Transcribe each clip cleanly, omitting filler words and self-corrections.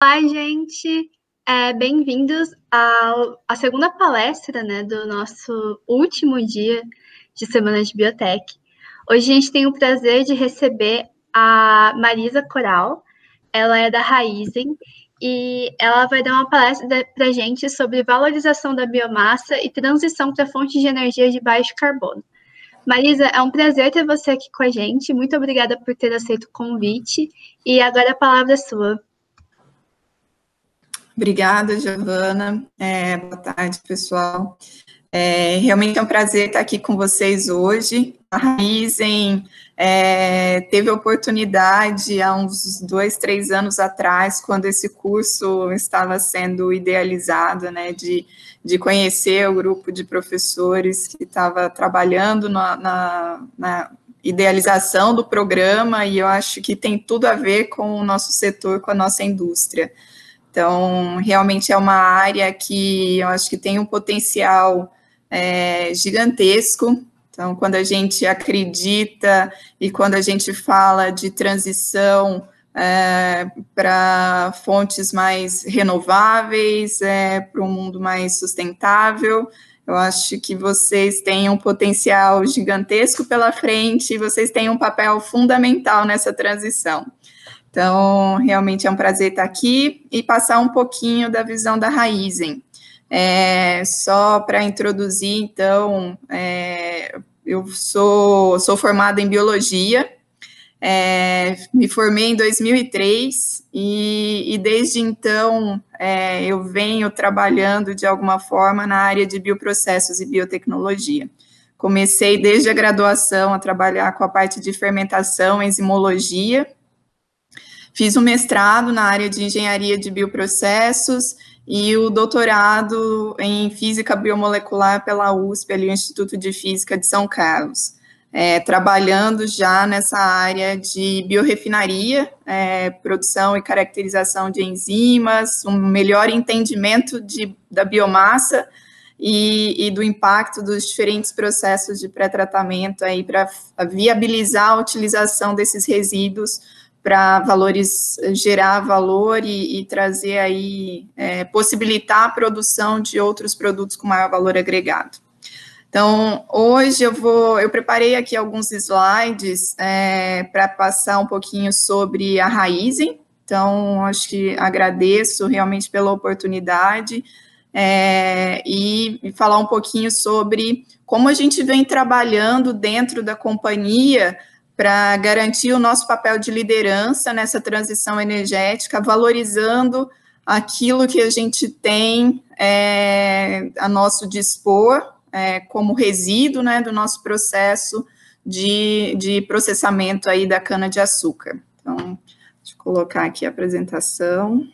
Olá, gente! Bem-vindos à segunda palestra, né, do nosso último dia de Semana de Biotech. Hoje a gente tem o prazer de receber a Marisa Coral, ela é da Raizen, e ela vai dar uma palestra para a gente sobre valorização da biomassa e transição para fontes de energia de baixo carbono. Marisa, é um prazer ter você aqui com a gente, muito obrigada por ter aceito o convite, e agora a palavra é sua. Obrigada, Giovana. Boa tarde, pessoal. Realmente é um prazer estar aqui com vocês hoje. A Raizen teve a oportunidade há uns 2, 3 anos atrás, quando esse curso estava sendo idealizado, né, de conhecer o grupo de professores que estava trabalhando na idealização do programa, e eu acho que tem tudo a ver com o nosso setor, com a nossa indústria. Então, realmente é uma área que eu acho que tem um potencial gigantesco. Então, quando a gente acredita e quando a gente fala de transição para fontes mais renováveis, para um mundo mais sustentável, eu acho que vocês têm um potencial gigantesco pela frente e vocês têm um papel fundamental nessa transição. Então, realmente é um prazer estar aqui e passar um pouquinho da visão da Raizen. Só para introduzir, então, eu sou formada em Biologia, me formei em 2003 e desde então eu venho trabalhando de alguma forma na área de bioprocessos e biotecnologia. Comecei desde a graduação a trabalhar com a parte de fermentação, enzimologia. Fiz um mestrado na área de engenharia de bioprocessos e o doutorado em física biomolecular pela USP, ali, o Instituto de Física de São Carlos, trabalhando já nessa área de biorefinaria, produção e caracterização de enzimas, um melhor entendimento da biomassa e do impacto dos diferentes processos de pré-tratamento aí para viabilizar a utilização desses resíduos para gerar valor e trazer aí, possibilitar a produção de outros produtos com maior valor agregado. Então, hoje eu preparei aqui alguns slides para passar um pouquinho sobre a Raizen. Então, acho que agradeço realmente pela oportunidade e falar um pouquinho sobre como a gente vem trabalhando dentro da companhia para garantir o nosso papel de liderança nessa transição energética, valorizando aquilo que a gente tem a nosso dispor, como resíduo, né, do nosso processo de processamento aí da cana-de-açúcar. Então, deixa eu colocar aqui a apresentação.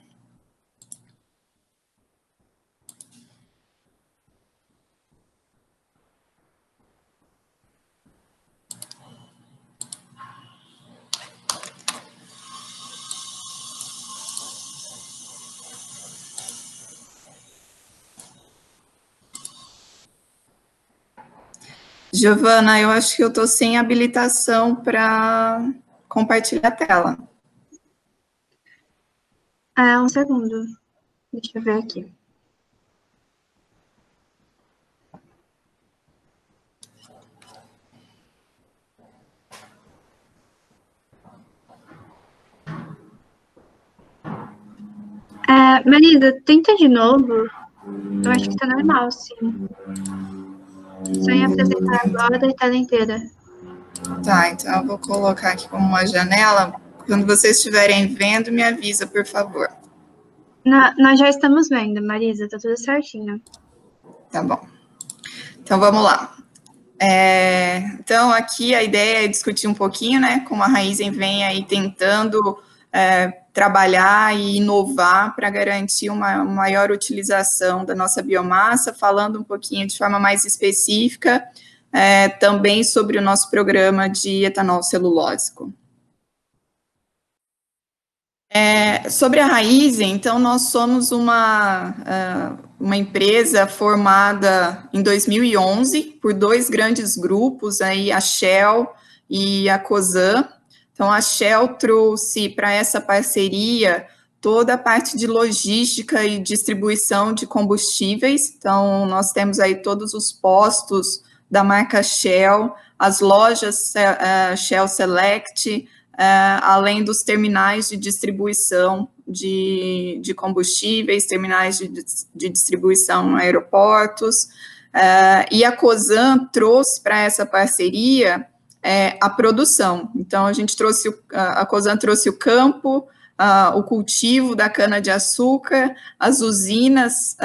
Giovana, eu acho que eu estou sem habilitação para compartilhar a tela. Um segundo. Deixa eu ver aqui. Marisa, tenta de novo. Eu acho que está normal, sim. Só em apresentar agora a tela inteira. Tá, então eu vou colocar aqui como uma janela. Quando vocês estiverem vendo, me avisa, por favor. Nós já estamos vendo, Marisa, tá tudo certinho. Tá bom. Então, vamos lá. Então, aqui a ideia é discutir um pouquinho, né, como a Raizen vem aí tentando trabalhar e inovar para garantir uma maior utilização da nossa biomassa, falando um pouquinho de forma mais específica também sobre o nosso programa de etanol celulósico. Sobre a Raizen, então, nós somos uma empresa formada em 2011 por 2 grandes grupos, aí, a Shell e a Cosan. Então, a Shell trouxe para essa parceria toda a parte de logística e distribuição de combustíveis. Então, nós temos aí todos os postos da marca Shell, as lojas Shell Select, além dos terminais de distribuição de combustíveis, terminais de distribuição em aeroportos, e a Cosan trouxe para essa parceria a produção. Então, a Cosan trouxe o campo, o cultivo da cana-de-açúcar, as usinas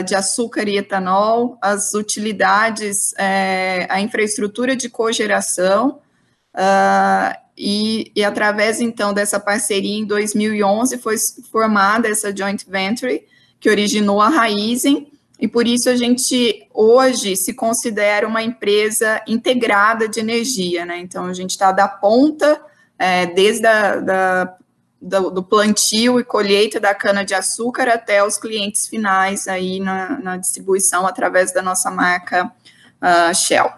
de açúcar e etanol, as utilidades, a infraestrutura de cogeração, e através, então, dessa parceria, em 2011, foi formada essa joint venture, que originou a Raízen, e por isso a gente, hoje, se considera uma empresa integrada de energia, né? Então, a gente está da ponta, desde do plantio e colheita da cana-de-açúcar até os clientes finais aí na distribuição através da nossa marca Shell.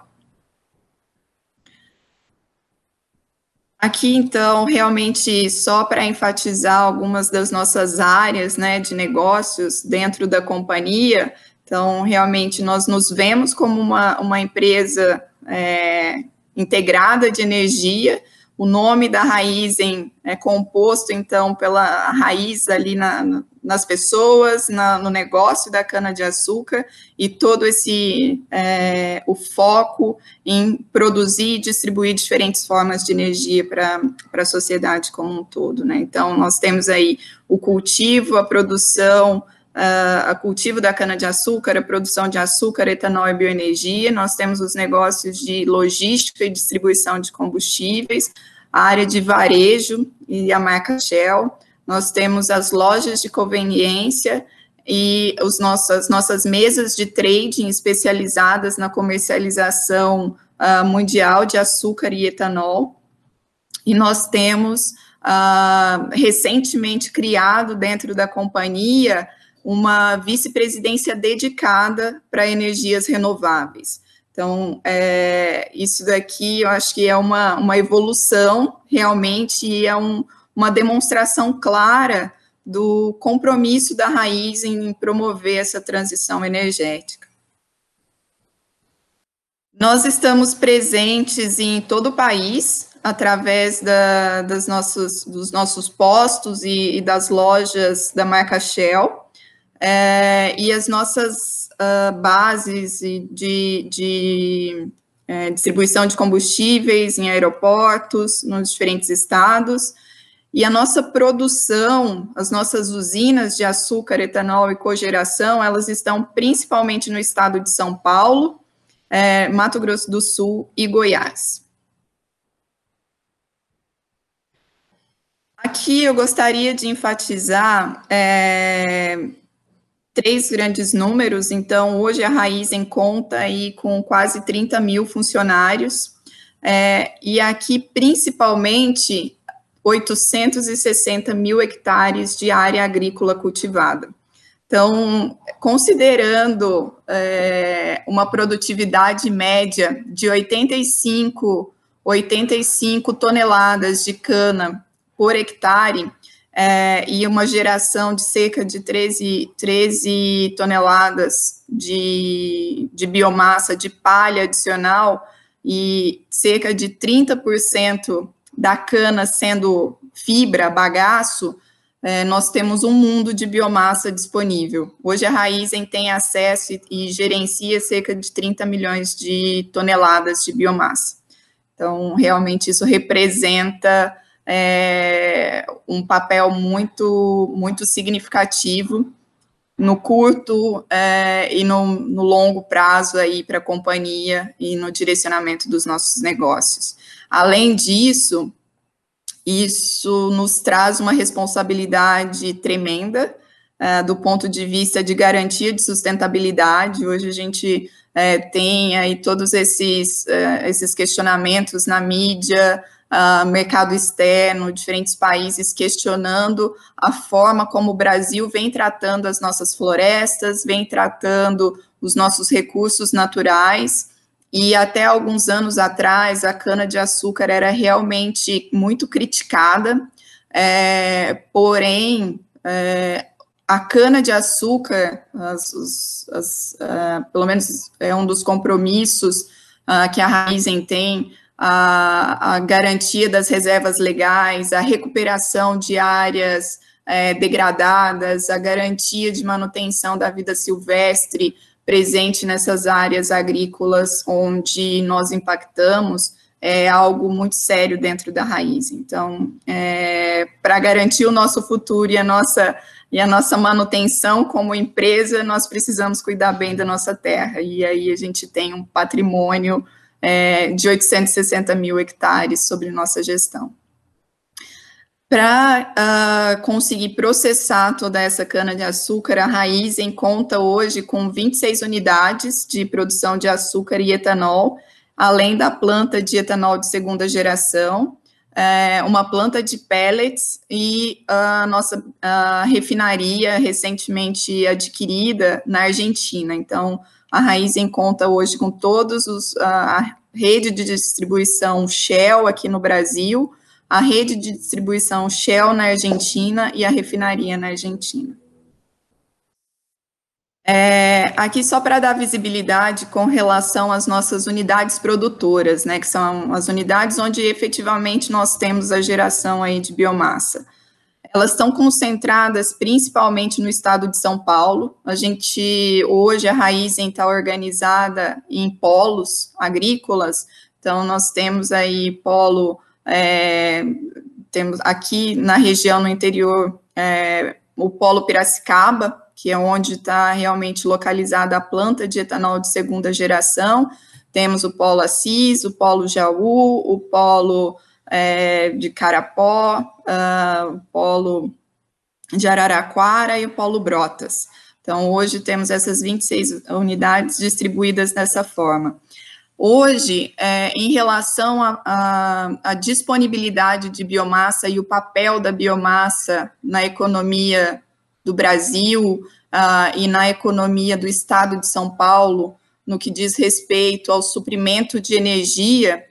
Aqui, então, realmente, só para enfatizar algumas das nossas áreas, né, de negócios dentro da companhia. Então, realmente, nós nos vemos como uma empresa integrada de energia. O nome da Raízen é composto, então, pela raiz ali nas pessoas, no negócio da cana-de-açúcar, e todo o foco em produzir e distribuir diferentes formas de energia para a sociedade como um todo, né? Então, nós temos aí o cultivo, a produção, a cultivo da cana-de-açúcar, a produção de açúcar, etanol e bioenergia. Nós temos os negócios de logística e distribuição de combustíveis, a área de varejo e a marca Shell. Nós temos as lojas de conveniência e as nossas mesas de trading especializadas na comercialização mundial de açúcar e etanol. E nós temos recentemente criado dentro da companhia uma vice-presidência dedicada para energias renováveis. Então, isso daqui eu acho que é uma evolução, realmente, e é uma demonstração clara do compromisso da Raízen em promover essa transição energética. Nós estamos presentes em todo o país, através dos nossos postos e das lojas da marca Shell, e as nossas bases de distribuição de combustíveis em aeroportos, nos diferentes estados, e a nossa produção, as nossas usinas de açúcar, etanol e cogeração, elas estão principalmente no estado de São Paulo, Mato Grosso do Sul e Goiás. Aqui eu gostaria de enfatizar 3 grandes números. Então, hoje a Raízen conta aí com quase 30 mil funcionários, e aqui, principalmente, 860 mil hectares de área agrícola cultivada. Então, considerando uma produtividade média de 85 toneladas de cana por hectare, e uma geração de cerca de 13 toneladas de biomassa de palha adicional, e cerca de 30% da cana sendo fibra, bagaço, nós temos um mundo de biomassa disponível. Hoje a Raízen tem acesso e gerencia cerca de 30 milhões de toneladas de biomassa. Então, realmente isso representa um papel muito, muito significativo no curto e no longo prazo aí para a companhia e no direcionamento dos nossos negócios. Além disso, isso nos traz uma responsabilidade tremenda do ponto de vista de garantia de sustentabilidade. Hoje a gente tem aí todos esses questionamentos na mídia, mercado externo, diferentes países questionando a forma como o Brasil vem tratando as nossas florestas, vem tratando os nossos recursos naturais. E até alguns anos atrás, a cana-de-açúcar era realmente muito criticada, porém, a cana-de-açúcar, pelo menos é um dos compromissos que a Raízen tem, a garantia das reservas legais, a recuperação de áreas degradadas, a garantia de manutenção da vida silvestre presente nessas áreas agrícolas onde nós impactamos, é algo muito sério dentro da Raízen. Então, para garantir o nosso futuro e a nossa manutenção como empresa, nós precisamos cuidar bem da nossa terra, e aí a gente tem um patrimônio de 860 mil hectares sobre nossa gestão. Para conseguir processar toda essa cana-de-açúcar, a Raízen conta hoje com 26 unidades de produção de açúcar e etanol, além da planta de etanol de segunda geração, uma planta de pellets e a nossa refinaria recentemente adquirida na Argentina. Então, a Raízen conta hoje com a rede de distribuição Shell aqui no Brasil, a rede de distribuição Shell na Argentina e a refinaria na Argentina. Aqui só para dar visibilidade com relação às nossas unidades produtoras, né, que são as unidades onde efetivamente nós temos a geração aí de biomassa. Elas estão concentradas principalmente no estado de São Paulo. Hoje, a Raízen está organizada em polos agrícolas, então nós temos aí temos aqui na região, no interior, o polo Piracicaba, que é onde está realmente localizada a planta de etanol de segunda geração. Temos o polo Assis, o polo Jaú, o polo de Carapó, o polo de Araraquara e o polo Brotas. Então, hoje temos essas 26 unidades distribuídas dessa forma. Hoje, em relação à disponibilidade de biomassa e o papel da biomassa na economia do Brasil e na economia do estado de São Paulo, no que diz respeito ao suprimento de energia,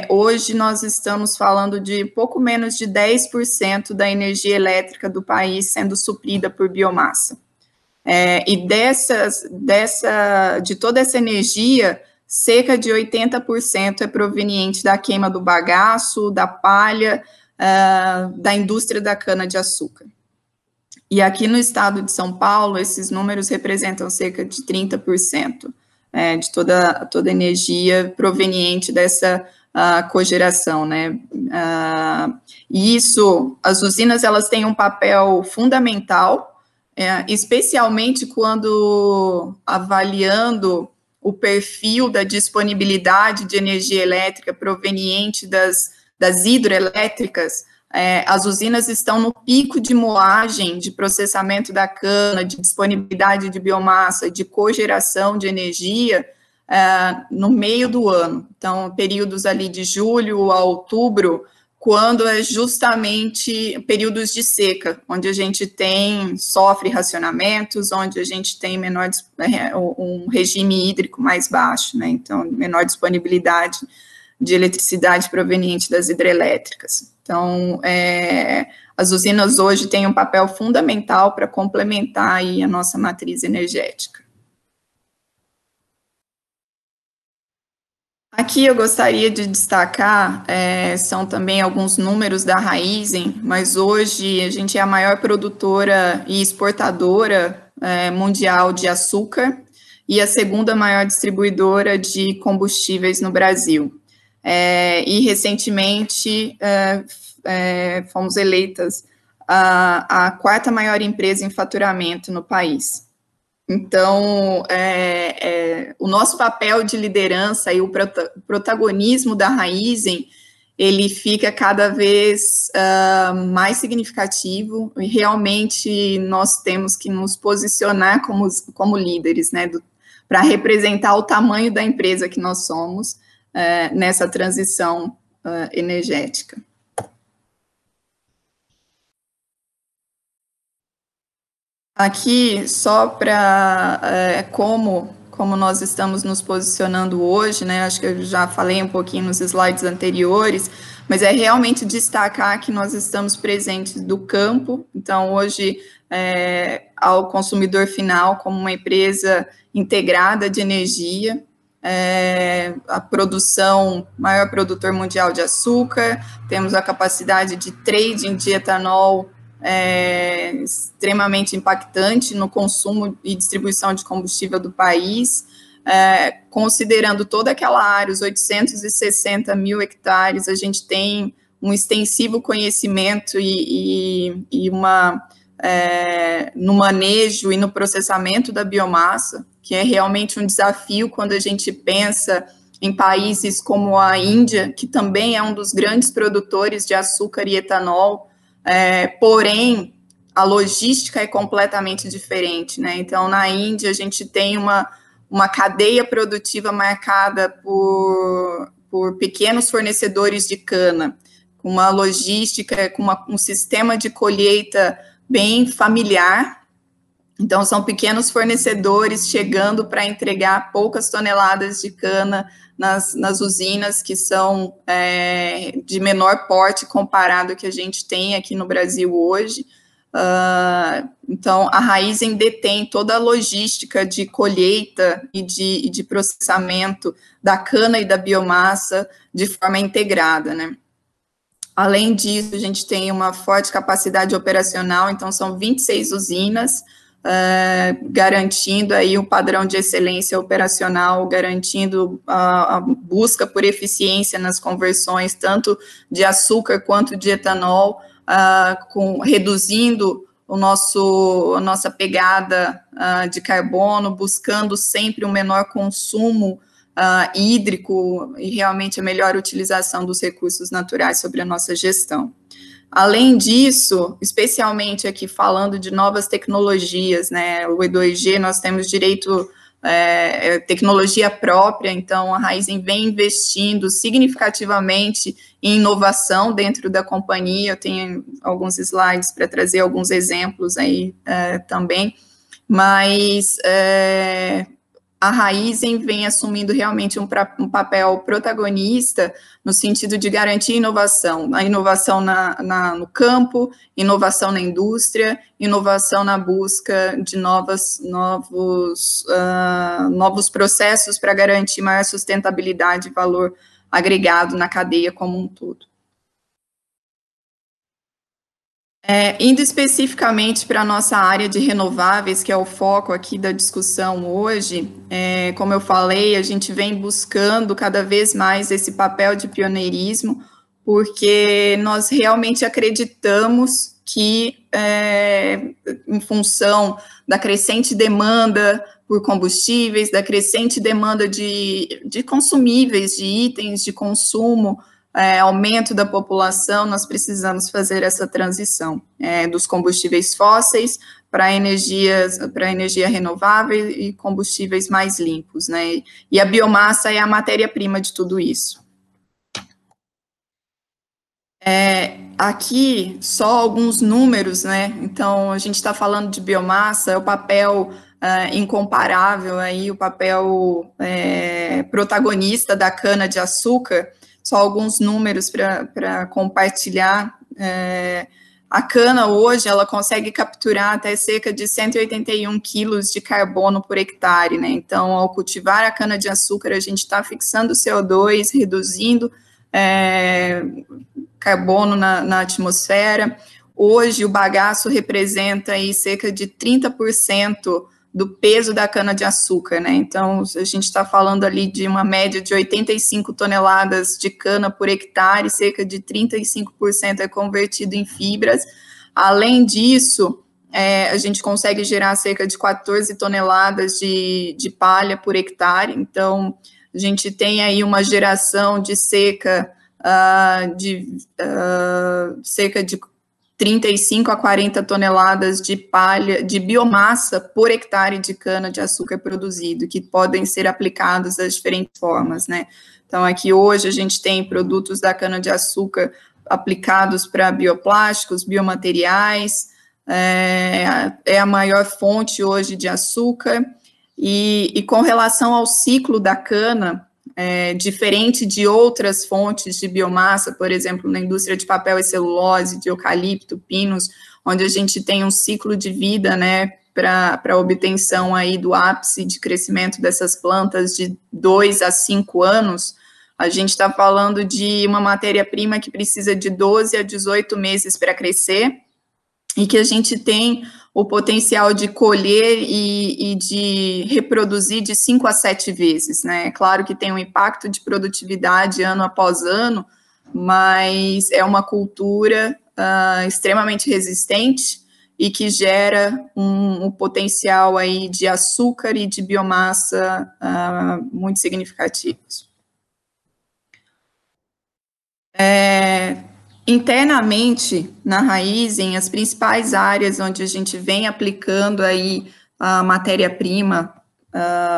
hoje nós estamos falando de pouco menos de 10% da energia elétrica do país sendo suprida por biomassa. E de toda essa energia, cerca de 80% é proveniente da queima do bagaço, da palha, da indústria da cana-de-açúcar. E aqui no estado de São Paulo, esses números representam cerca de 30% de toda a energia proveniente dessa cogeração, né? E as usinas, elas têm um papel fundamental, especialmente quando avaliando o perfil da disponibilidade de energia elétrica proveniente das hidroelétricas. As usinas estão no pico de moagem, de processamento da cana, de disponibilidade de biomassa, de cogeração de energia, no meio do ano. Então, períodos ali de julho a outubro, quando é justamente períodos de seca, onde a gente sofre racionamentos, onde a gente tem um regime hídrico mais baixo, né? Então, menor disponibilidade de eletricidade proveniente das hidrelétricas. Então, as usinas hoje têm um papel fundamental para complementar aí a nossa matriz energética. Aqui eu gostaria de destacar, são também alguns números da Raízen, mas hoje a gente é a maior produtora e exportadora mundial de açúcar e a segunda maior distribuidora de combustíveis no Brasil. E recentemente fomos eleitas a quarta maior empresa em faturamento no país. Então, o nosso papel de liderança e o protagonismo da Raízen, ele fica cada vez mais significativo, e realmente nós temos que nos posicionar como líderes, né, para representar o tamanho da empresa que nós somos nessa transição energética. Aqui, só para como nós estamos nos posicionando hoje, né, acho que eu já falei um pouquinho nos slides anteriores, mas é realmente destacar que nós estamos presentes do campo, então hoje ao consumidor final como uma empresa integrada de energia, a produção, maior produtor mundial de açúcar, temos a capacidade de trading de etanol extremamente impactante no consumo e distribuição de combustível do país, considerando toda aquela área, os 860 mil hectares, a gente tem um extensivo conhecimento no manejo e no processamento da biomassa, que é realmente um desafio quando a gente pensa em países como a Índia, que também é um dos grandes produtores de açúcar e etanol, porém, a logística é completamente diferente, né? Então, na Índia, a gente tem uma cadeia produtiva marcada por pequenos fornecedores de cana, com uma logística, com um sistema de colheita bem familiar. Então, são pequenos fornecedores chegando para entregar poucas toneladas de cana nas usinas que são de menor porte comparado ao que a gente tem aqui no Brasil hoje. Então, a Raízen detém toda a logística de colheita e de processamento da cana e da biomassa de forma integrada, né? Além disso, a gente tem uma forte capacidade operacional, então são 26 usinas, garantindo aí um padrão de excelência operacional, garantindo a busca por eficiência nas conversões, tanto de açúcar quanto de etanol, reduzindo a nossa pegada de carbono, buscando sempre um menor consumo hídrico e realmente a melhor utilização dos recursos naturais sobre a nossa gestão. Além disso, especialmente aqui falando de novas tecnologias, né, o E2G, nós temos direito, tecnologia própria, então a Raízen vem investindo significativamente em inovação dentro da companhia. Eu tenho alguns slides para trazer alguns exemplos aí também, mas a Raízen vem assumindo realmente um papel protagonista no sentido de garantir inovação, a inovação no campo, inovação na indústria, inovação na busca de novos processos para garantir maior sustentabilidade e valor agregado na cadeia como um todo. Indo especificamente para a nossa área de renováveis, que é o foco aqui da discussão hoje, como eu falei, a gente vem buscando cada vez mais esse papel de pioneirismo, porque nós realmente acreditamos que, em função da crescente demanda por combustíveis, da crescente demanda de consumíveis, de itens de consumo, aumento da população, nós precisamos fazer essa transição dos combustíveis fósseis para energia renovável e combustíveis mais limpos, né? E a biomassa é a matéria-prima de tudo isso. Aqui, só alguns números, né? Então, a gente está falando de biomassa, é o papel incomparável, aí, o papel protagonista da cana-de-açúcar. Só alguns números para compartilhar. A cana hoje, ela consegue capturar até cerca de 181 quilos de carbono por hectare, né? Então, ao cultivar a cana-de-açúcar, a gente está fixando CO2, reduzindo carbono na atmosfera. Hoje, o bagaço representa aí cerca de 30% do peso da cana-de-açúcar, né? Então, a gente está falando ali de uma média de 85 toneladas de cana por hectare, cerca de 35% é convertido em fibras. Além disso, a gente consegue gerar cerca de 14 toneladas de palha por hectare. Então, a gente tem aí uma geração de cerca de 35 a 40 toneladas de palha, de biomassa por hectare de cana-de-açúcar produzido, que podem ser aplicados das diferentes formas, né? Então, aqui hoje a gente tem produtos da cana-de-açúcar aplicados para bioplásticos, biomateriais, é a maior fonte hoje de açúcar, e com relação ao ciclo da cana, diferente de outras fontes de biomassa, por exemplo, na indústria de papel e celulose, de eucalipto, pinos, onde a gente tem um ciclo de vida, né, para a obtenção aí do ápice de crescimento dessas plantas de 2 a 5 anos, a gente está falando de uma matéria-prima que precisa de 12 a 18 meses para crescer, e que a gente tem o potencial de colher e de reproduzir de 5 a 7 vezes, né? É claro que tem um impacto de produtividade ano após ano, mas é uma cultura extremamente resistente e que gera um potencial aí de açúcar e de biomassa muito significativos. Internamente, na Raízen, as principais áreas onde a gente vem aplicando aí a matéria-prima,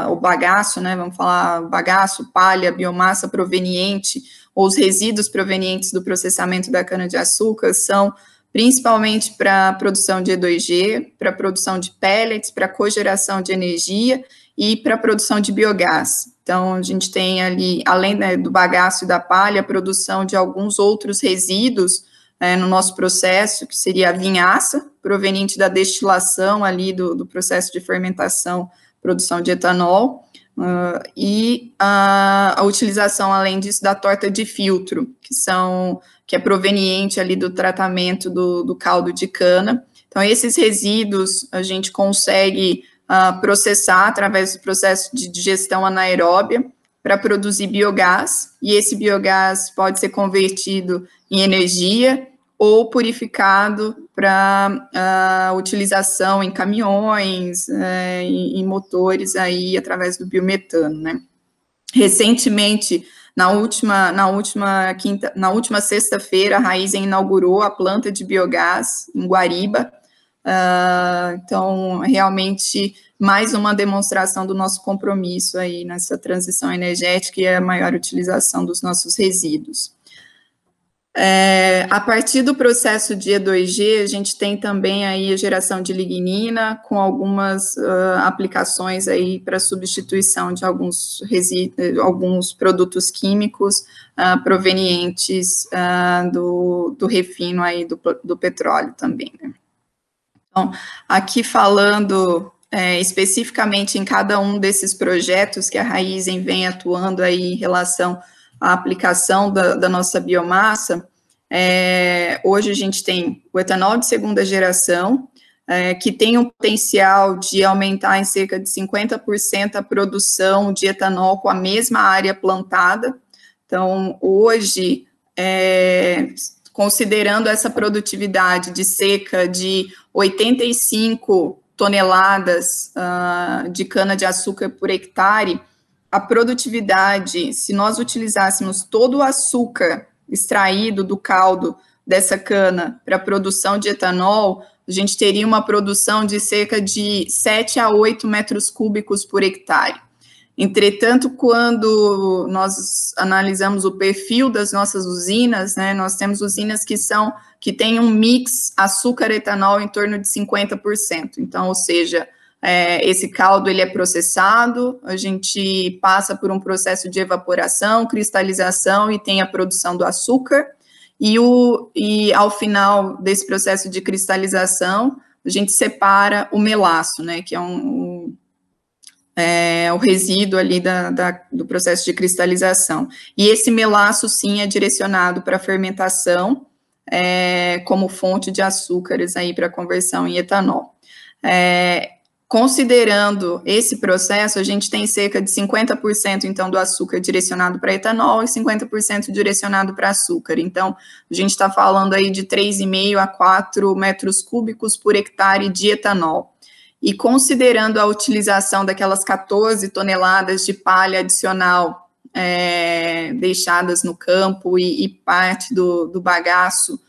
o bagaço, né, vamos falar bagaço, palha, biomassa proveniente, ou os resíduos provenientes do processamento da cana-de-açúcar, são principalmente para a produção de E2G, para a produção de pellets, para a cogeração de energia e para a produção de biogás. Então, a gente tem ali, além, né, do bagaço e da palha, a produção de alguns outros resíduos no nosso processo, que seria a vinhaça, proveniente da destilação ali do processo de fermentação, produção de etanol, e a utilização, além disso, da torta de filtro, que é proveniente ali do tratamento do caldo de cana. Então, esses resíduos a gente consegue processar através do processo de digestão anaeróbia para produzir biogás, e esse biogás pode ser convertido em energia ou purificado para utilização em caminhões, em motores aí através do biometano, né? Recentemente, na última sexta-feira, a Raízen inaugurou a planta de biogás em Guariba. Então, realmente, mais uma demonstração do nosso compromisso aí nessa transição energética e a maior utilização dos nossos resíduos. A partir do processo de E2G, a gente tem também aí a geração de lignina, com algumas aplicações aí para substituição de alguns produtos químicos provenientes do refino aí do petróleo também, né? Então, aqui falando especificamente em cada um desses projetos que a Raízen vem atuando aí em relação à aplicação da nossa biomassa, hoje a gente tem o etanol de segunda geração, que tem um potencial de aumentar em cerca de 50% a produção de etanol com a mesma área plantada. Então, hoje, considerando essa produtividade de cerca de 85 toneladas de cana-de-açúcar por hectare, a produtividade, se nós utilizássemos todo o açúcar extraído do caldo dessa cana para a produção de etanol, a gente teria uma produção de cerca de 7 a 8 metros cúbicos por hectare. Entretanto, quando nós analisamos o perfil das nossas usinas, né, nós temos usinas que têm um mix açúcar-etanol em torno de 50%. Então, ou seja, esse caldo ele é processado, a gente passa por um processo de evaporação, cristalização e tem a produção do açúcar, e ao final desse processo de cristalização, a gente separa o melaço, né, que é o resíduo ali do processo de cristalização. E esse melaço, sim, é direcionado para a fermentação, como fonte de açúcares aí para conversão em etanol. Considerando esse processo, a gente tem cerca de 50%, então, do açúcar direcionado para etanol e 50% direcionado para açúcar. Então, a gente está falando aí de 3,5 a 4 metros cúbicos por hectare de etanol. E considerando a utilização daquelas 14 toneladas de palha adicional deixadas no campo e parte do bagaço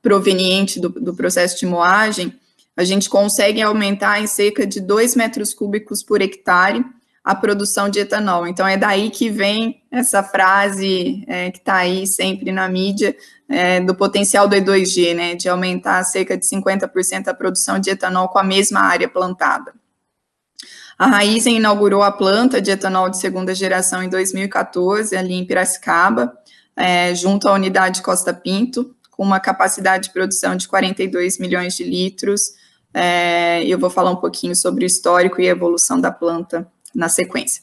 proveniente do processo de moagem, a gente consegue aumentar em cerca de 2 metros cúbicos por hectare a produção de etanol. Então, é daí que vem essa frase que está aí sempre na mídia, do potencial do E2G, né, de aumentar cerca de 50% a produção de etanol com a mesma área plantada. A Raízen inaugurou a planta de etanol de segunda geração em 2014, ali em Piracicaba, junto à unidade Costa Pinto, com uma capacidade de produção de 42 milhões de litros. Eu vou falar um pouquinho sobre o histórico e a evolução da planta na sequência.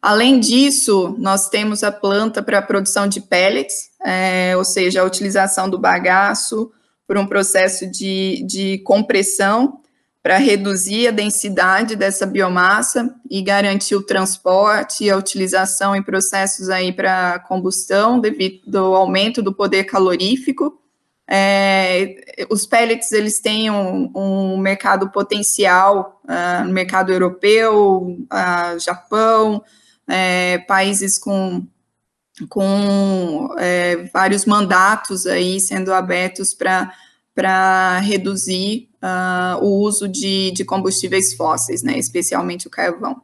Além disso, nós temos a planta para a produção de pellets, ou seja, a utilização do bagaço por um processo de compressão para reduzir a densidade dessa biomassa e garantir o transporte e a utilização em processos aí para combustão devido ao aumento do poder calorífico. Os pellets, eles têm um mercado potencial no mercado europeu, Japão, países com vários mandatos aí sendo abertos para reduzir o uso de combustíveis fósseis, né, especialmente o carvão.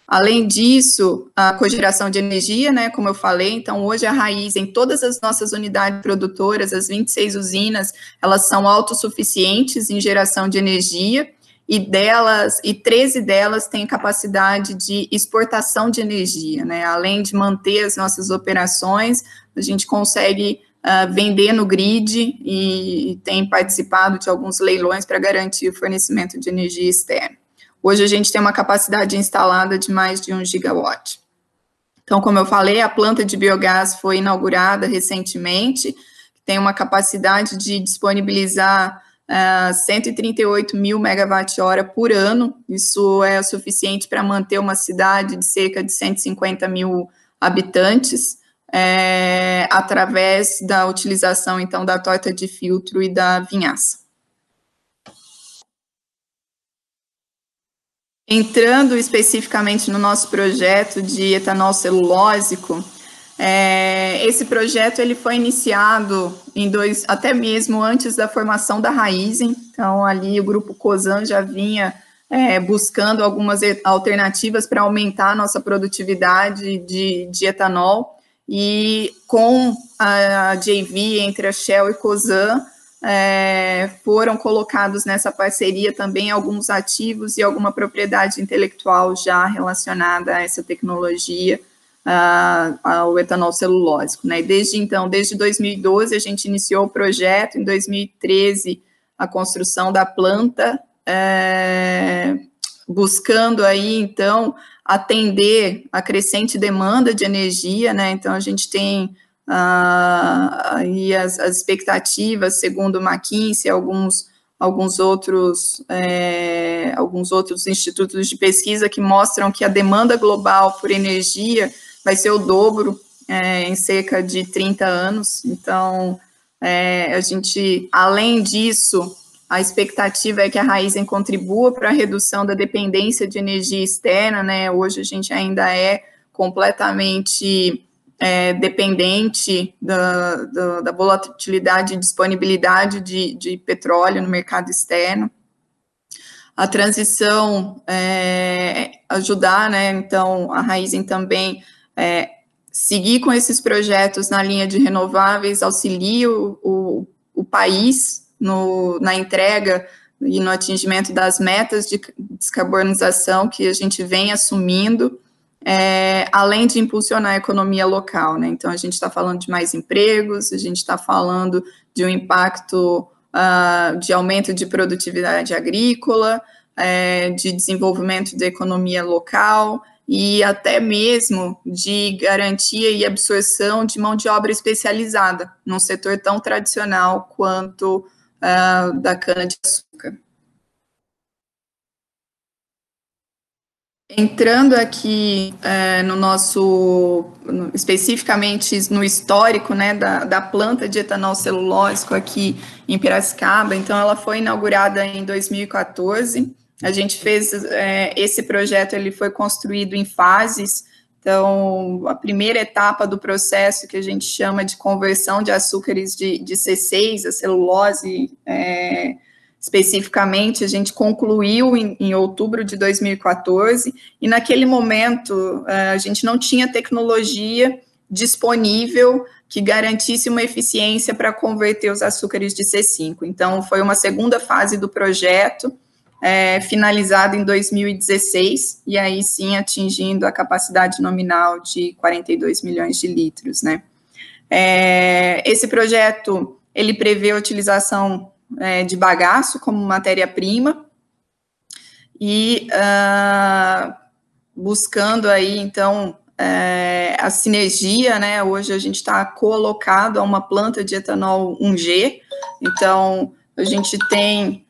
Além disso, a cogeração de energia, né, como eu falei, então hoje a Raízen, todas as nossas unidades produtoras, as 26 usinas, elas são autossuficientes em geração de energia, e 13 delas têm capacidade de exportação de energia, né, além de manter as nossas operações, a gente consegue vender no grid e tem participado de alguns leilões para garantir o fornecimento de energia externa. Hoje a gente tem uma capacidade instalada de mais de 1 gigawatt. Então, como eu falei, a planta de biogás foi inaugurada recentemente, tem uma capacidade de disponibilizar 138 mil megawatt-hora por ano. Isso é o suficiente para manter uma cidade de cerca de 150 mil habitantes, através da utilização, então, da torta de filtro e da vinhaça. Entrando especificamente no nosso projeto de etanol celulósico, esse projeto ele foi iniciado até mesmo antes da formação da Raízen. Então, ali o grupo Cosan já vinha buscando algumas alternativas para aumentar a nossa produtividade de etanol, e com a JV entre a Shell e Cosan, foram colocados nessa parceria também alguns ativos e alguma propriedade intelectual já relacionada a essa tecnologia, ao etanol celulósico, né? Desde 2012, a gente iniciou o projeto, em 2013, a construção da planta, buscando aí, então, atender a crescente demanda de energia, né? Então, a gente tem aí as expectativas, segundo o McKinsey, alguns outros institutos de pesquisa que mostram que a demanda global por energia vai ser o dobro em cerca de 30 anos. Então, a gente, além disso, a expectativa é que a Raízen contribua para a redução da dependência de energia externa, né? Hoje a gente ainda é completamente dependente da volatilidade e disponibilidade de petróleo no mercado externo. A transição, ajudar, né, então, a Raízen também seguir com esses projetos na linha de renováveis, auxilia o país na entrega e no atingimento das metas de descarbonização que a gente vem assumindo, além de impulsionar a economia local, né? Então, a gente está falando de mais empregos, a gente está falando de um impacto de aumento de produtividade agrícola, de desenvolvimento da economia local e até mesmo de garantia e absorção de mão de obra especializada num setor tão tradicional quanto da cana-de-açúcar. Entrando aqui especificamente no histórico, né, da planta de etanol celulósico aqui em Piracicaba, então ela foi inaugurada em 2014, a gente fez esse projeto, ele foi construído em fases. Então, a primeira etapa do processo, que a gente chama de conversão de açúcares de C6, a celulose, especificamente, a gente concluiu em outubro de 2014, e naquele momento a gente não tinha tecnologia disponível que garantisse uma eficiência para converter os açúcares de C5. Então, foi uma segunda fase do projeto, finalizado em 2016, e aí sim atingindo a capacidade nominal de 42 milhões de litros, né? Esse projeto, ele prevê a utilização de bagaço como matéria-prima, e buscando aí, então, a sinergia, né? Hoje a gente está colocado a uma planta de etanol 1G, então a gente tem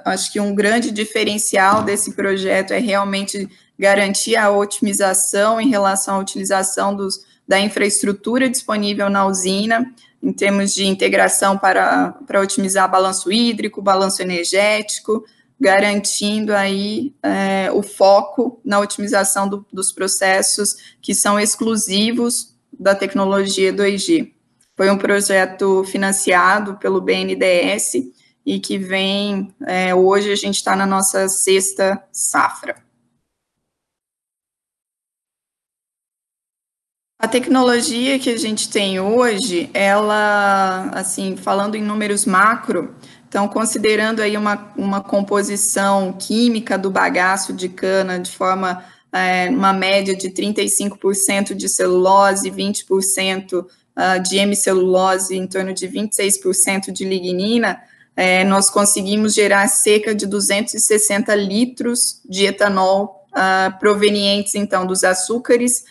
acho que um grande diferencial desse projeto é realmente garantir a otimização em relação à utilização da infraestrutura disponível na usina, em termos de integração para otimizar balanço hídrico, balanço energético, garantindo aí o foco na otimização dos processos que são exclusivos da tecnologia 2G. Foi um projeto financiado pelo BNDES e que vem, hoje a gente está na nossa 6ª safra. A tecnologia que a gente tem hoje, ela, assim, falando em números macro, então, considerando aí uma composição química do bagaço de cana de forma, uma média de 35% de celulose, 20% de hemicelulose, em torno de 26% de lignina, nós conseguimos gerar cerca de 260 litros de etanol provenientes, então, dos açúcares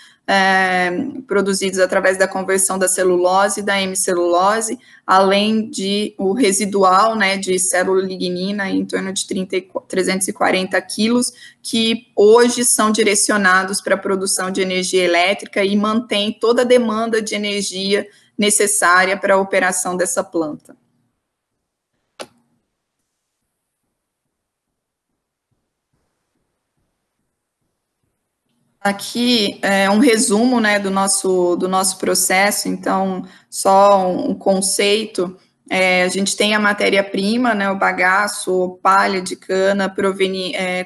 produzidos através da conversão da celulose e da hemicelulose, além de o residual, né, de célula lignina, em torno de 340 quilos, que hoje são direcionados para a produção de energia elétrica e mantém toda a demanda de energia necessária para a operação dessa planta. Aqui é um resumo, né, do nosso processo. Então, só um conceito, a gente tem a matéria-prima, né, o bagaço, palha de cana,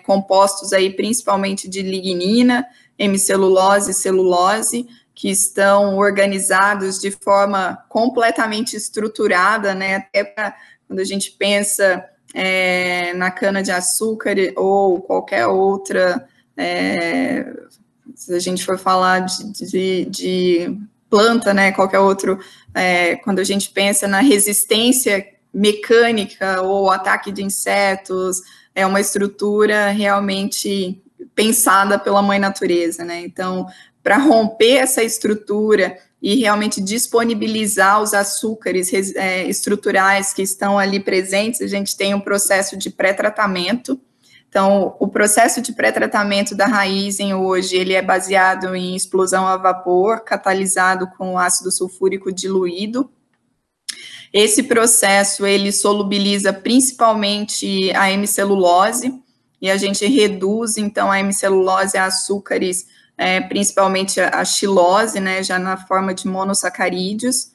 compostos aí principalmente de lignina, hemicelulose e celulose, que estão organizados de forma completamente estruturada, né, até para quando a gente pensa na cana-de-açúcar ou qualquer outra, se a gente for falar de planta, né, qualquer outro, quando a gente pensa na resistência mecânica ou ataque de insetos, é uma estrutura realmente pensada pela mãe natureza, né? Então, para romper essa estrutura e realmente disponibilizar os açúcares estruturais que estão ali presentes, a gente tem um processo de pré-tratamento. Então, o processo de pré-tratamento da Raízen hoje, ele é baseado em explosão a vapor, catalisado com ácido sulfúrico diluído. Esse processo, ele solubiliza principalmente a hemicelulose, e a gente reduz, então, a hemicelulose a açúcares, principalmente a xilose, né, já na forma de monossacarídeos,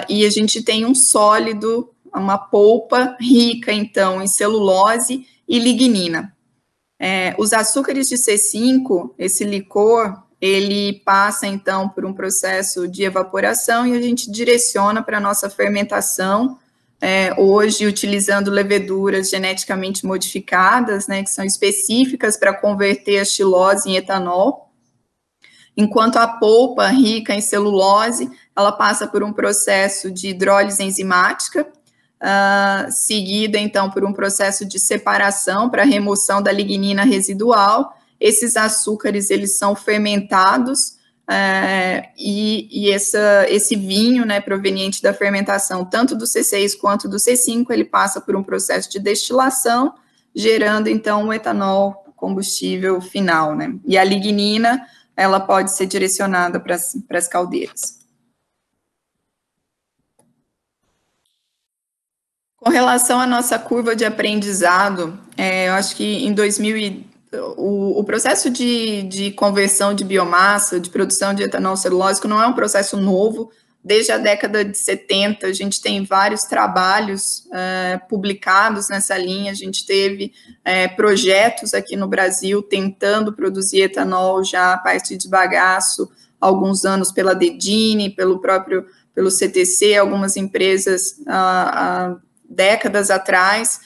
e a gente tem um sólido, uma polpa rica, então, em celulose e lignina. Os açúcares de C5, esse licor, ele passa, então, por um processo de evaporação e a gente direciona para a nossa fermentação, hoje utilizando leveduras geneticamente modificadas, né, que são específicas para converter a xilose em etanol, enquanto a polpa rica em celulose, ela passa por um processo de hidrólise enzimática, seguida, então, por um processo de separação para remoção da lignina residual. Esses açúcares, eles são fermentados, e esse vinho, né, proveniente da fermentação, tanto do C6 quanto do C5, ele passa por um processo de destilação, gerando, então, o etanol combustível final, né? E a lignina, ela pode ser direcionada para as caldeiras. Com relação à nossa curva de aprendizado, eu acho que em 2000, o processo de conversão de biomassa, de produção de etanol celulósico, não é um processo novo. Desde a década de 70, a gente tem vários trabalhos publicados nessa linha. A gente teve projetos aqui no Brasil tentando produzir etanol já a partir de bagaço, alguns anos pela Dedini, pelo CTC, algumas empresas décadas atrás,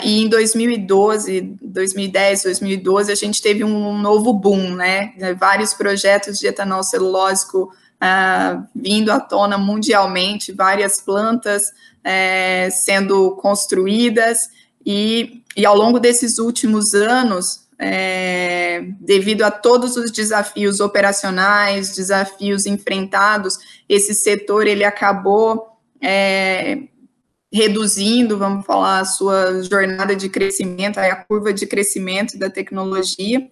e em 2010, 2012, a gente teve um novo boom, né? Vários projetos de etanol celulósico vindo à tona mundialmente, várias plantas sendo construídas, e ao longo desses últimos anos, devido a todos os desafios operacionais, desafios enfrentados, esse setor ele acabou reduzindo, vamos falar, a sua jornada de crescimento, a curva de crescimento da tecnologia,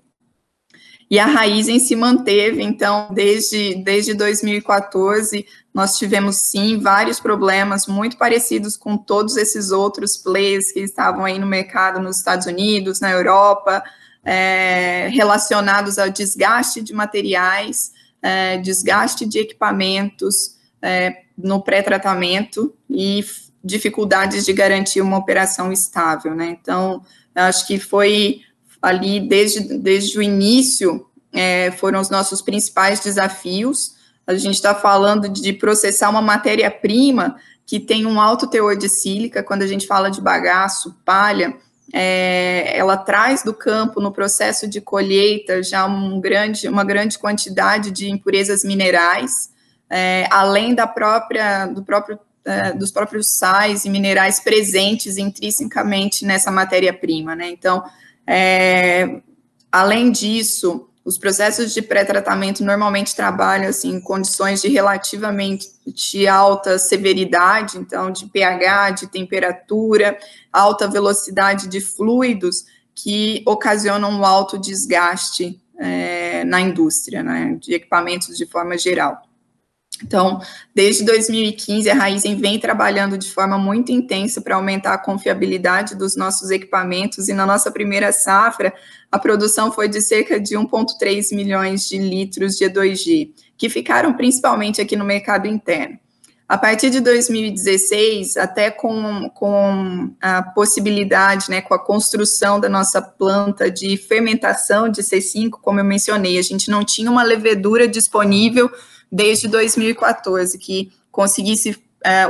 e a Raízen se manteve. Então, desde 2014, nós tivemos, sim, vários problemas muito parecidos com todos esses outros players que estavam aí no mercado nos Estados Unidos, na Europa, relacionados ao desgaste de materiais, desgaste de equipamentos no pré-tratamento e dificuldades de garantir uma operação estável, né? Então, acho que foi ali, desde o início, foram os nossos principais desafios. A gente está falando de processar uma matéria-prima que tem um alto teor de sílica. Quando a gente fala de bagaço, palha, ela traz do campo, no processo de colheita, já uma grande quantidade de impurezas minerais, além dos próprios sais e minerais presentes intrinsecamente nessa matéria-prima, né? Então, além disso, os processos de pré-tratamento normalmente trabalham assim, em condições de relativamente alta severidade, então de pH, de temperatura, alta velocidade de fluidos, que ocasionam um alto desgaste na indústria, né, de equipamentos de forma geral. Então, desde 2015, a Raízen vem trabalhando de forma muito intensa para aumentar a confiabilidade dos nossos equipamentos, e na nossa primeira safra, a produção foi de cerca de 1,3 milhões de litros de E2G, que ficaram principalmente aqui no mercado interno. A partir de 2016, até com a possibilidade, né, com a construção da nossa planta de fermentação de C5, como eu mencionei, a gente não tinha uma levedura disponível desde 2014, que conseguisse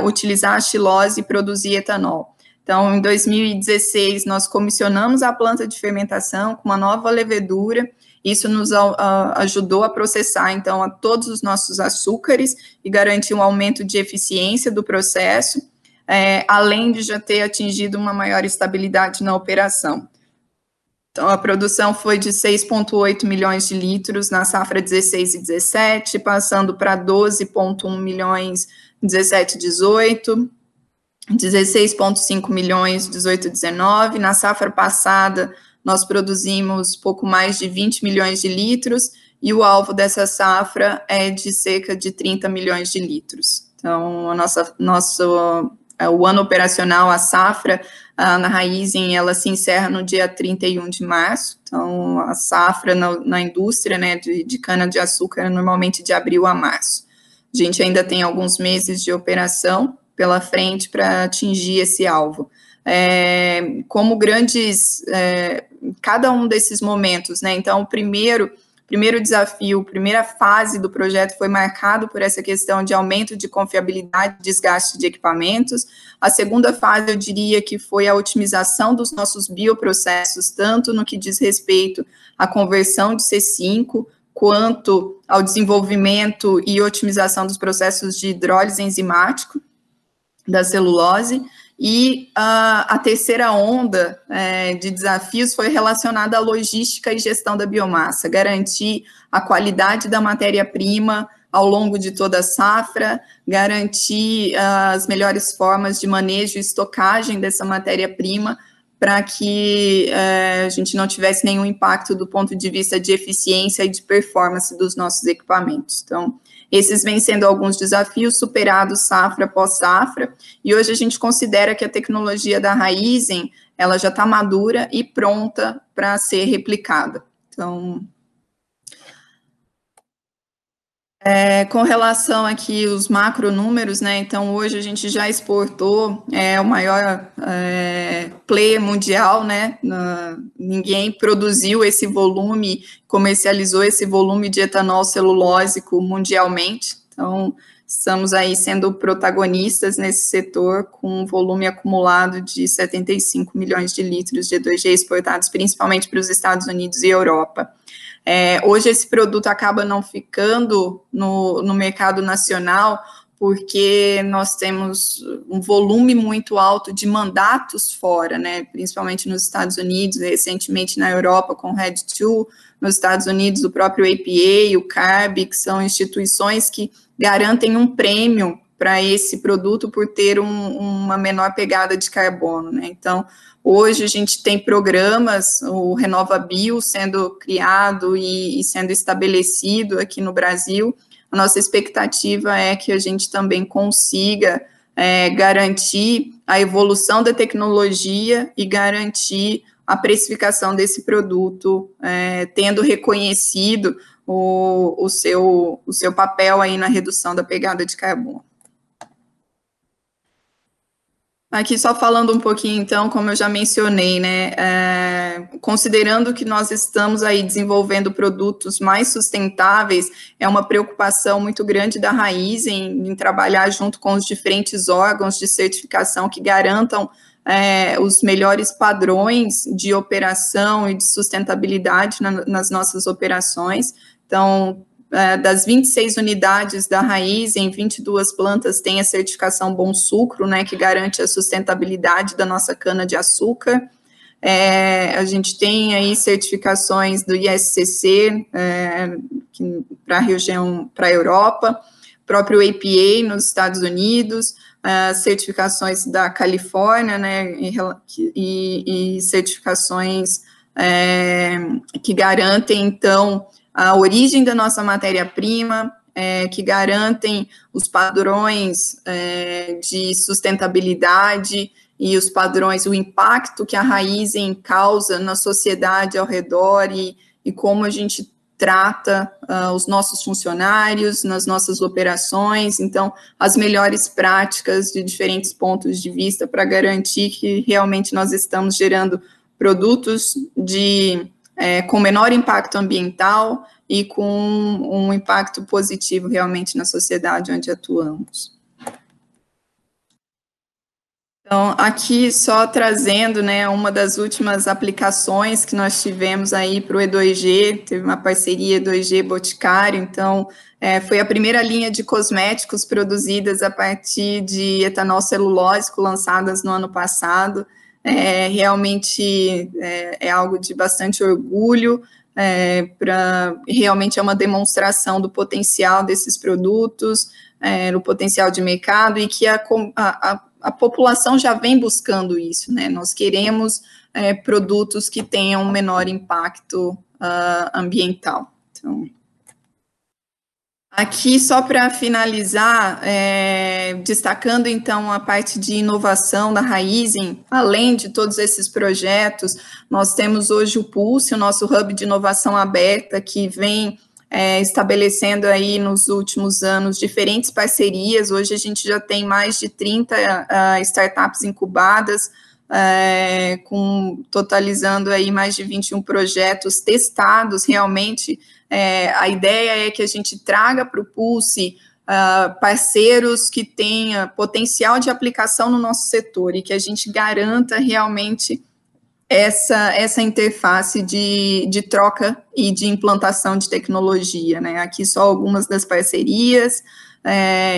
utilizar a xilose e produzir etanol. Então, em 2016, nós comissionamos a planta de fermentação com uma nova levedura. Isso nos ajudou a processar, então, a todos os nossos açúcares e garantir um aumento de eficiência do processo, além de já ter atingido uma maior estabilidade na operação. Então, a produção foi de 6,8 milhões de litros na safra 16 e 17, passando para 12,1 milhões 17 e 18, 16,5 milhões 18 e 19. Na safra passada, nós produzimos pouco mais de 20 milhões de litros, e o alvo dessa safra é de cerca de 30 milhões de litros. Então, o ano operacional, a safra na Raízen, ela se encerra no dia 31 de março, então a safra na indústria, né, de cana-de-açúcar é normalmente de abril a março. A gente ainda tem alguns meses de operação pela frente para atingir esse alvo. Como cada um desses momentos, né, então o primeiro desafio, primeira fase do projeto foi marcado por essa questão de aumento de confiabilidade, desgaste de equipamentos. A segunda fase, eu diria que foi a otimização dos nossos bioprocessos, tanto no que diz respeito à conversão de C5, quanto ao desenvolvimento e otimização dos processos de hidrólise enzimático da celulose. E a terceira onda de desafios foi relacionada à logística e gestão da biomassa, garantir a qualidade da matéria-prima ao longo de toda a safra, garantir as melhores formas de manejo e estocagem dessa matéria-prima, para que a gente não tivesse nenhum impacto do ponto de vista de eficiência e de performance dos nossos equipamentos. Então, esses vêm sendo alguns desafios superados safra após safra, e hoje a gente considera que a tecnologia da Raízen, ela já está madura e pronta para ser replicada. Então, com relação aqui os macronúmeros, né, então hoje a gente já exportou o maior player mundial, né, ninguém produziu esse volume, comercializou esse volume de etanol celulósico mundialmente. Então, estamos aí sendo protagonistas nesse setor, com um volume acumulado de 75 milhões de litros de E2G exportados principalmente para os Estados Unidos e Europa. Hoje esse produto acaba não ficando no mercado nacional, porque nós temos um volume muito alto de mandatos fora, né, principalmente nos Estados Unidos, recentemente na Europa com o RED II, nos Estados Unidos o próprio EPA, o CARB, que são instituições que garantem um prêmio para esse produto por ter uma menor pegada de carbono, né. Então, hoje a gente tem programas, o RenovaBio sendo criado e sendo estabelecido aqui no Brasil. A nossa expectativa é que a gente também consiga garantir a evolução da tecnologia e garantir a precificação desse produto, tendo reconhecido o seu papel aí na redução da pegada de carbono. Aqui só falando um pouquinho, então, como eu já mencionei, né, considerando que nós estamos aí desenvolvendo produtos mais sustentáveis, é uma preocupação muito grande da Raízen em trabalhar junto com os diferentes órgãos de certificação que garantam os melhores padrões de operação e de sustentabilidade nas nossas operações. Então, das 26 unidades da Raízen, 22 plantas têm a certificação Bom Sucro, né, que garante a sustentabilidade da nossa cana-de-açúcar. A gente tem aí certificações do ISCC para a região, para a Europa, próprio EPA nos Estados Unidos, certificações da Califórnia, né, e certificações que garantem, então, a origem da nossa matéria-prima, que garantem os padrões de sustentabilidade e os padrões, o impacto que a Raízen causa na sociedade ao redor e como a gente trata os nossos funcionários nas nossas operações. Então, as melhores práticas de diferentes pontos de vista para garantir que realmente nós estamos gerando produtos com menor impacto ambiental e com um impacto positivo realmente na sociedade onde atuamos. Então, aqui só trazendo, né, uma das últimas aplicações que nós tivemos aí para o E2G, teve uma parceria E2G Boticário, então, foi a primeira linha de cosméticos produzidas a partir de etanol celulósico, lançadas no ano passado. Realmente é algo de bastante orgulho, realmente é uma demonstração do potencial desses produtos, o potencial de mercado, e que a população já vem buscando isso, né? Nós queremos produtos que tenham um menor impacto ambiental. Então, aqui, só para finalizar, destacando, então, a parte de inovação da Raízen, além de todos esses projetos, nós temos hoje o Pulse, o nosso hub de inovação aberta, que vem estabelecendo aí nos últimos anos diferentes parcerias. Hoje a gente já tem mais de 30 startups incubadas, totalizando aí mais de 21 projetos testados realmente. A ideia é que a gente traga para o Pulse parceiros que tenham potencial de aplicação no nosso setor e que a gente garanta realmente essa interface de troca e de implantação de tecnologia, né? Aqui só algumas das parcerias,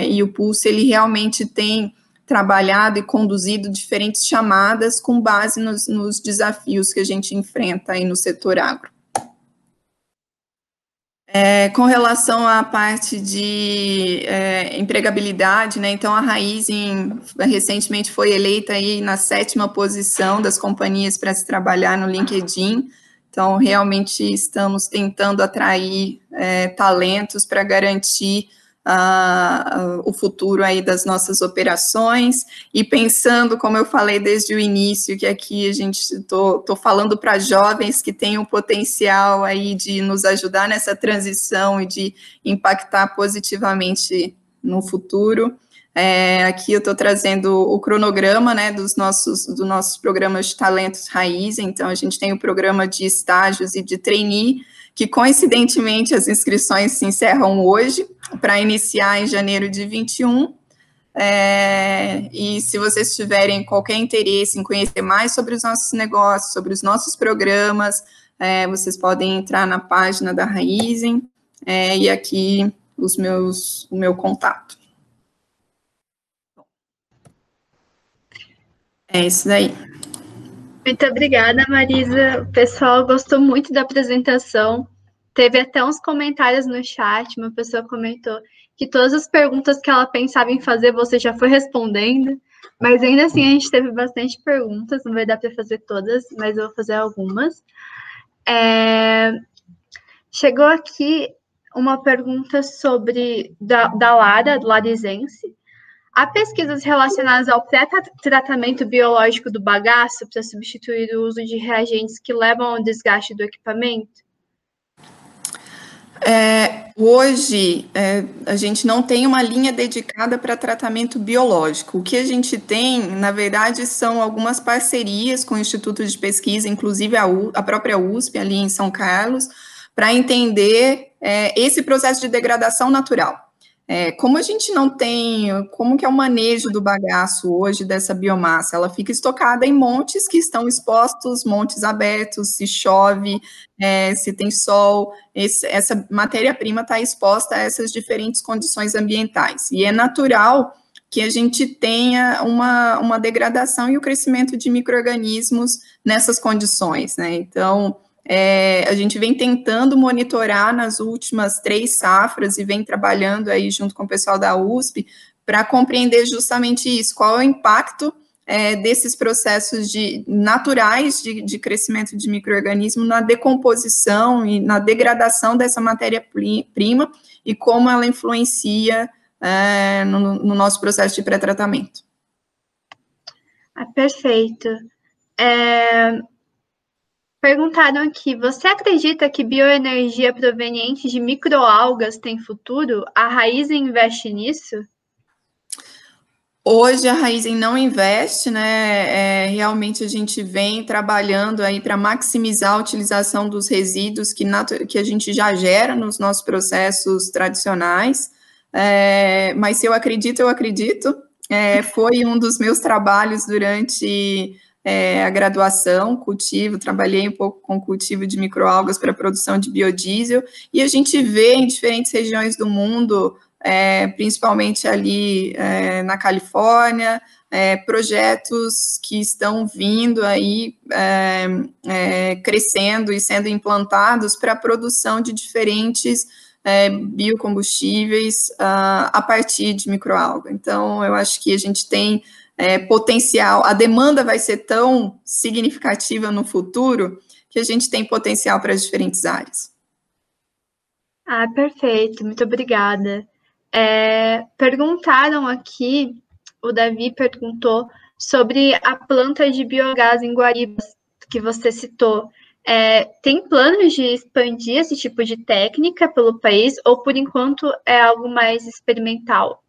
e o Pulse, ele realmente tem trabalhado e conduzido diferentes chamadas com base nos desafios que a gente enfrenta aí no setor agro. Com relação à parte de empregabilidade, né, então a Raízen recentemente foi eleita aí na 7ª posição das companhias para se trabalhar no LinkedIn, então realmente estamos tentando atrair talentos para garantir o futuro aí das nossas operações, e pensando, como eu falei desde o início, que aqui a gente tô falando para jovens que têm um potencial aí de nos ajudar nessa transição e de impactar positivamente no futuro. Aqui eu estou trazendo o cronograma, né, dos nossos programas de talentos Raízen. Então a gente tem o programa de estágios e de trainee, que coincidentemente as inscrições se encerram hoje, para iniciar em janeiro de 21. E se vocês tiverem qualquer interesse em conhecer mais sobre os nossos negócios, sobre os nossos programas, vocês podem entrar na página da Raizen, e aqui o meu contato. É isso daí. Muito obrigada, Marisa. O pessoal gostou muito da apresentação. Teve até uns comentários no chat, uma pessoa comentou que todas as perguntas que ela pensava em fazer, você já foi respondendo, mas ainda assim a gente teve bastante perguntas, não vai dar para fazer todas, mas eu vou fazer algumas. Chegou aqui uma pergunta sobre da Lara, do Larizense. Há pesquisas relacionadas ao pré-tratamento biológico do bagaço para substituir o uso de reagentes que levam ao desgaste do equipamento? Hoje, a gente não tem uma linha dedicada para tratamento biológico. O que a gente tem, na verdade, são algumas parcerias com institutos de pesquisa, inclusive a própria USP, ali em São Carlos, para entender esse processo de degradação natural. Como a gente não tem, como que é o manejo do bagaço hoje dessa biomassa? Ela fica estocada em montes que estão expostos, montes abertos, se chove, se tem sol, essa matéria-prima está exposta a essas diferentes condições ambientais. E é natural que a gente tenha uma degradação e o crescimento de micro-organismos nessas condições, né? Então, a gente vem tentando monitorar nas últimas 3 safras e vem trabalhando aí junto com o pessoal da USP para compreender justamente isso, qual é o impacto desses processos naturais de crescimento de micro-organismo na decomposição e na degradação dessa matéria-prima e como ela influencia no nosso processo de pré-tratamento. Perfeito. Perguntaram aqui, você acredita que bioenergia proveniente de microalgas tem futuro? A Raizen investe nisso? Hoje a Raizen não investe, né? Realmente a gente vem trabalhando aí para maximizar a utilização dos resíduos que a gente já gera nos nossos processos tradicionais. Mas se eu acredito, eu acredito. Foi um dos meus trabalhos durante a graduação, trabalhei um pouco com cultivo de microalgas para produção de biodiesel, e a gente vê em diferentes regiões do mundo, principalmente ali na Califórnia, projetos que estão vindo aí, crescendo e sendo implantados para a produção de diferentes biocombustíveis a partir de microalga. Então, eu acho que a gente tem potencial, a demanda vai ser tão significativa no futuro que a gente tem potencial para as diferentes áreas. Perfeito, muito obrigada. Perguntaram aqui, o Davi perguntou sobre a planta de biogás em Guaribas, que você citou. Tem planos de expandir esse tipo de técnica pelo país ou, por enquanto, é algo mais experimental?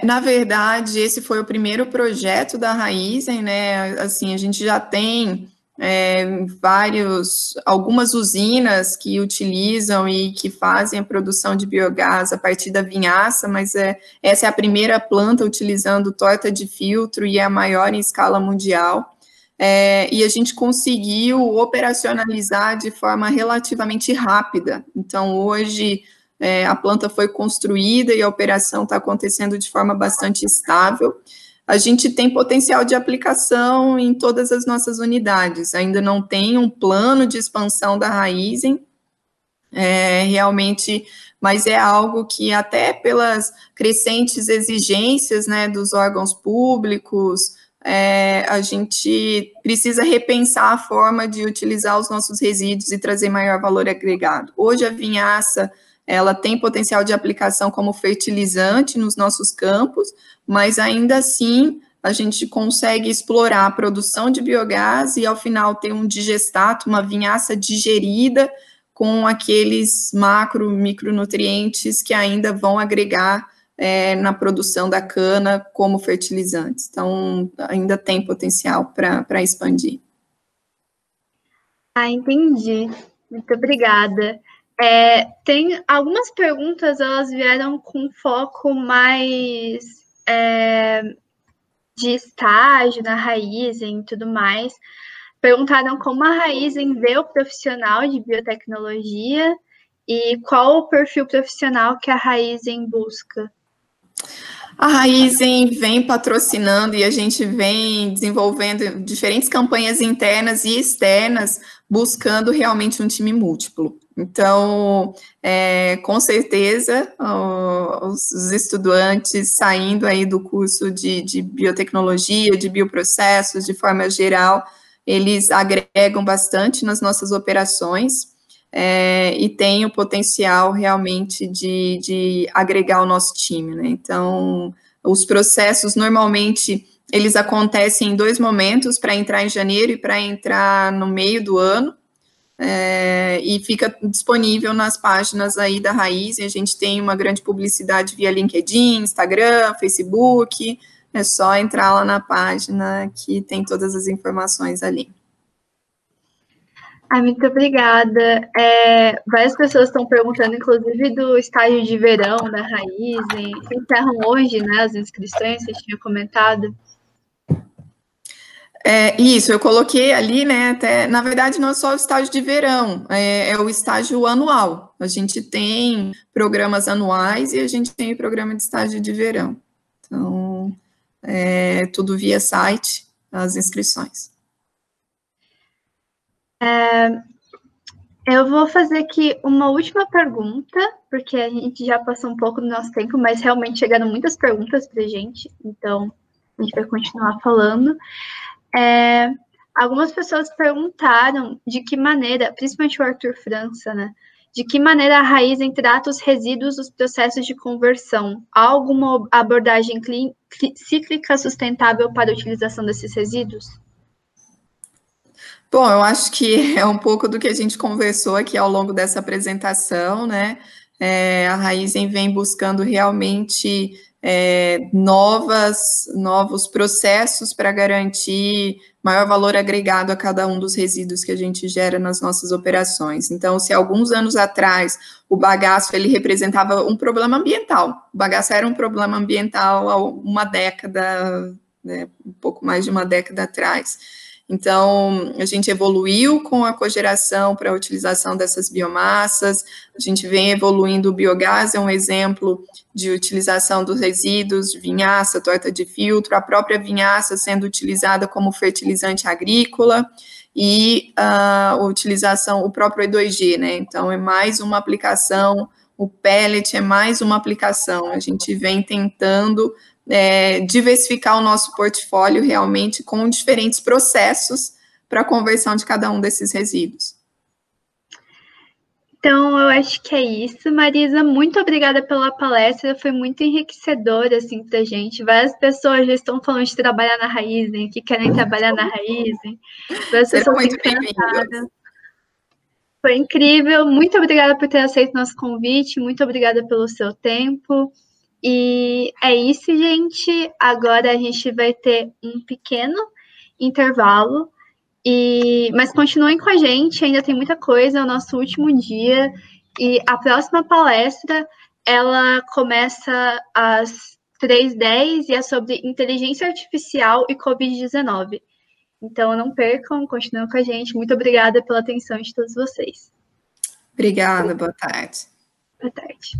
Na verdade, esse foi o primeiro projeto da Raizen, né? Assim, a gente já tem algumas usinas que utilizam e que fazem a produção de biogás a partir da vinhaça, mas essa é a primeira planta utilizando torta de filtro e é a maior em escala mundial. E a gente conseguiu operacionalizar de forma relativamente rápida. Então, hoje, a planta foi construída e a operação está acontecendo de forma bastante estável. A gente tem potencial de aplicação em todas as nossas unidades. Ainda não tem um plano de expansão da Raizen, realmente, mas é algo que até pelas crescentes exigências, né, dos órgãos públicos, a gente precisa repensar a forma de utilizar os nossos resíduos e trazer maior valor agregado. Hoje a vinhaça, ela tem potencial de aplicação como fertilizante nos nossos campos, mas ainda assim a gente consegue explorar a produção de biogás e ao final ter um digestato, uma vinhaça digerida com aqueles micronutrientes que ainda vão agregar na produção da cana como fertilizantes. Então, ainda tem potencial para expandir. Ah, entendi. Muito obrigada. Tem algumas perguntas, elas vieram com foco mais de estágio na Raizen e tudo mais. Perguntaram como a Raizen vê o profissional de biotecnologia e qual o perfil profissional que a Raizen busca. A Raizen vem patrocinando e a gente vem desenvolvendo diferentes campanhas internas e externas, buscando realmente um time múltiplo. Então, com certeza, os estudantes saindo aí do curso de biotecnologia, de bioprocessos, de forma geral, eles agregam bastante nas nossas operações. E tem o potencial realmente de agregar o nosso time, né? Então, os processos normalmente eles acontecem em 2 momentos, para entrar em janeiro e para entrar no meio do ano, e fica disponível nas páginas aí da Raizen. A gente tem uma grande publicidade via LinkedIn, Instagram, Facebook, é só entrar lá na página que tem todas as informações ali. Muito obrigada. Várias pessoas estão perguntando, inclusive, do estágio de verão da Raizen. Se encerram hoje, né, as inscrições, vocês tinham comentado. Isso, eu coloquei ali, né, até, na verdade, não é só o estágio de verão, é o estágio anual. A gente tem programas anuais e a gente tem o programa de estágio de verão. Então, tudo via site, as inscrições. Eu vou fazer aqui uma última pergunta, porque a gente já passou um pouco do nosso tempo, mas realmente chegaram muitas perguntas para a gente, então a gente vai continuar falando. Algumas pessoas perguntaram de que maneira, principalmente o Arthur França, né? De que maneira a Raizen trata os resíduos dos processos de conversão? Há alguma abordagem cíclica sustentável para a utilização desses resíduos? Bom, eu acho que é um pouco do que a gente conversou aqui ao longo dessa apresentação, né? A Raizen vem buscando realmente novos processos para garantir maior valor agregado a cada um dos resíduos que a gente gera nas nossas operações. Então, se alguns anos atrás o bagaço ele representava um problema ambiental, o bagaço era um problema ambiental há uma década, né, um pouco mais de uma década atrás. Então, a gente evoluiu com a cogeração para a utilização dessas biomassas, a gente vem evoluindo, o biogás é um exemplo de utilização dos resíduos de vinhaça, torta de filtro, a própria vinhaça sendo utilizada como fertilizante agrícola, e a utilização, o próprio E2G, né? Então, é mais uma aplicação, o pellet é mais uma aplicação, a gente vem tentando diversificar o nosso portfólio realmente com diferentes processos para a conversão de cada um desses resíduos. Então, eu acho que é isso. Marisa, muito obrigada pela palestra, foi muito enriquecedora, assim, pra gente. Várias pessoas já estão falando de trabalhar na Raizen, que querem trabalhar na Raizen. Várias pessoas muito bem-vindas. Foi incrível. Muito obrigada por ter aceito nosso convite, muito obrigada pelo seu tempo. E é isso, gente. Agora a gente vai ter um pequeno intervalo. Mas continuem com a gente, ainda tem muita coisa, é o nosso último dia. E a próxima palestra, ela começa às 3h10 e é sobre inteligência artificial e Covid-19. Então, não percam, continuem com a gente. Muito obrigada pela atenção de todos vocês. Obrigada, boa tarde. Boa tarde.